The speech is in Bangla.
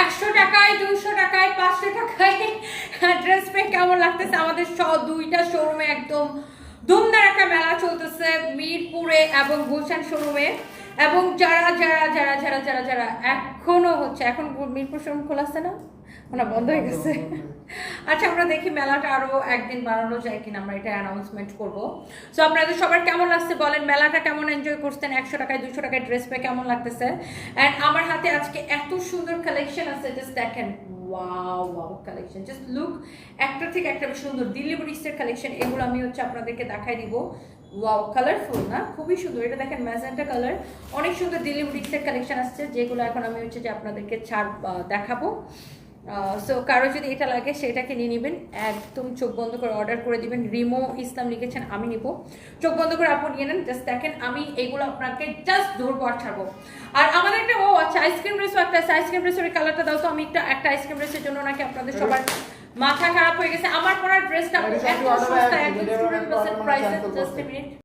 100 টাকায় 200 টাকায় 500 টাকায় ড্রেস পেয়ে কেমন লাগতেছে? আমাদের দুইটা শোরুমে একদম ধুমধারাক্কা মেলা চলতেছে, মিরপুরে এবং গুলশান শোরুমে। এবং যারা যারা যারা যারা যারা যারা এখনো হচ্ছে, এখন মিরপুর শোরুম খোলা আছে না, ওনা বন্ধ হয়ে গেছে। আচ্ছা, আমরা দেখি মেলাটা আরো একদিন বাড়ানো যায় কিনা, আমরা এটা অ্যানাউন্সমেন্ট করবো। সো আপনাদের সবার কেমন লাগছে বলেন, মেলাটা কেমন এনজয় করছেন? 100 টাকায় 200 টাকায় ড্রেস পেয়ে কেমন লাগতেছে? অ্যান্ড আমার হাতে আজকে এত সুন্দর কালেকশন আছে, জাস্ট দেখেন, wow wow collection, just look, একটা থেকে একটা সুন্দর দিল্লি বুটিক্সের কালেকশন। এগুলো আমি হচ্ছে আপনাদেরকে দেখাই দিব। ওয়াও, কালারফুল না, খুবই সুন্দর। এটা দেখেন ম্যাজেন্টা কালার, অনেক সুন্দর দিল্লি বুটিক্সের কালেকশন আসছে, যেগুলো এখন আমি হচ্ছে যে আপনাদেরকে দেখাবো। সো কারো যদি এটা লাগে সেটাকে নিয়ে নেবেন, একদম চোখ বন্ধ করে অর্ডার করে দিবেন। রিমো ইসলাম লিখেছেন, আমি নিব। চোখ বন্ধ করে আপনি নিয়ে নেন, জাস্ট দেখেন, আমি এগুলো আপনাকে জাস্ট ধরবো আর ছাড়বো। আর আমাদের একটা আচ্ছা, আইসক্রিম ড্রেসও একটা আছে, আইসক্রিম ড্রেসের কালারটা দাও তো। আমি একটা আইসক্রিম ড্রেসের জন্য নাকি আপনাদের সবার মাথা খারাপ হয়ে গেছে। আমার পরার ড্রেসটা এত সস্তা, একদম স্টুডেন্ট বাসের প্রাইসে। Just a minute.